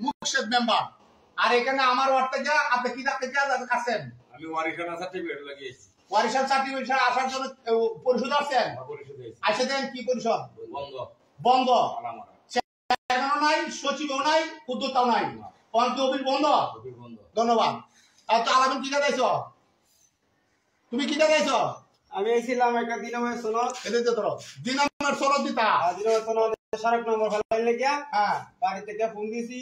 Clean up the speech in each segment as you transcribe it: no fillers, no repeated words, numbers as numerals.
মুর্শিদ মেম্বার আর এখানে আমার ওয়ার্ড থেকে আপনি কি ডাকতে আছেন? আমি ওয়ারিশান সার্টিফিকেট লাগিয়েছি। ওয়ারিশান সার্টিফিকেট আসার জন্য পরিশোধ আসছেন? আসে দেন কি পরিশোধ? বন্ধ বন্ধ চেয়ারম্যানও নাই, সচিবও নাই, উদ্যোক্তাও নাই, অফিস বন্ধ। ধন্যবাদ। আর তো আলামিন কি দাঁড়াইছ? তুমি কি দাঁড়াইছ? আমি আইছিলাম একটা দিনামের সনদ। এদের তো ধরো দিনামের সনদ দিতা। দিনামের সনদ সড়ক নম্বর ফেলাই লেগিয়া হ্যাঁ বাড়ি থেকে ফোন দিছি।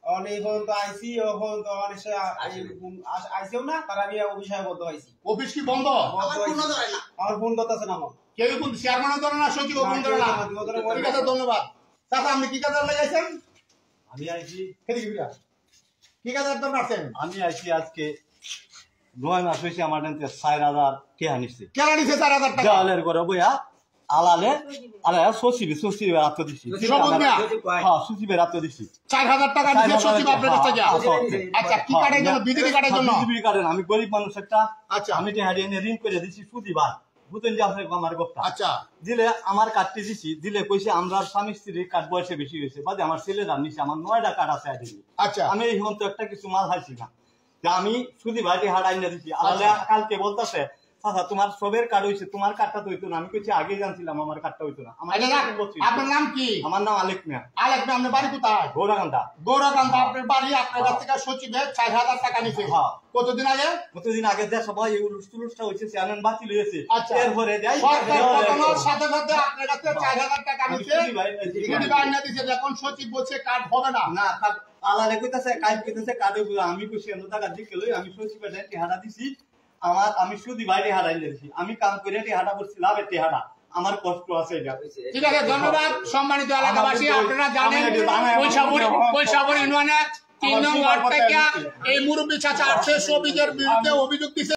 অনেক পর্যন্ত আইছি, এখন তো অনেক আইছেও না, তার আমি অফিসায় বদ্ধ আইছি। অফিস কি বন্ধ? আমার ফোন ধরতেছে না। কেউ কোন চেয়ারম্যানও ধরে না, সচিবও ফোন ধরে না। ঠিক আছে, ধন্যবাদ। চাচা আপনি কি কাজে লাগাইছেন? আমি আইছি কি কাজে আপনার আছেন? আমি আইছি আজকে 9 মাস হয়েছে আমার 4000 টাকা নিচ্ছে। কেন নিছে 4000 টাকা? দেওয়ালের করে বইয়া আলালে সচিবের রাত্র দিচ্ছি। হ্যাঁ, সচিবের রাত্র দিচ্ছি। 4000 টাকা নিছে সচিব আপনার কাছে যা। আচ্ছা, কি কার্ডের জন্য? বিজেপি কার্ডের জন্য? বিজেপি কার্ডের। আমি গরিব মানুষ একটা। আচ্ছা, আমি টাকা দিয়ে ঋণ করে দিচ্ছি সুদিবার। বুঝলেন যে আমার গপ্তা। আচ্ছা, দিলে আমার কার্ডটি দিছি, দিলে কইছে আমরা স্বামী স্ত্রীর কার্ড বয়সে বেশি হয়েছে, বাদে আমার ছেলেরা নিচ্ছে, আমার 9টা কার্ড আছে। আচ্ছা, আমি এই তো একটা কিছু মাল হাইছি না, আমি শুধু ভাইটি হাড়াই না দিচ্ছি। কালকে বলতেছে চাচা তোমার সবের কার্ড হয়েছে, তোমার কার্ডটা তো হইতো না। আমি কইছি আগে জানছিলাম আমার কার্ডটা হইতো না। আপনার নাম কি? আমার নাম আলেক মিয়া। আলেক মিয়া, আপনার বাড়ি কোথায়? গৌরাকান্দা। গৌরাকান্দা আপনার বাড়ি। আপনার কাছ থেকে সচিবের 4000 টাকা নিছে। কতদিন আগে? কতদিন আগে দেশ সবাই এই উলুসটা হয়েছে, চেয়ারম্যান বাতিল হয়েছে। আচ্ছা, এরপরে সরকার সাথে সাথে আপনার কাছে 4000 টাকা নিছে। এখন সচিব বলছে কার্ড হবে না। না, আলাদা কইতাছে কাজ কইতাছে কার্ড হইব। আমি কইছি এত টাকা দিকে লই, আমি সচিবের টেহাটা দিছি। আমি শুধু বাইরে হারাই দিয়েছি। আমি কাম করে টেহাটা করছি, লাভের টেহাটা। আমার কষ্ট আছে এটা। ঠিক আছে, ধন্যবাদ। সম্মানিত এলাকাবাসী, আপনারা জানেন কৈশাবর ইউনিয়নে 3 নং ওয়ার্ড থেকে এই মুরব্বী চাচা 800 বিঘের বিরুদ্ধে অভিযোগ দিচ্ছে।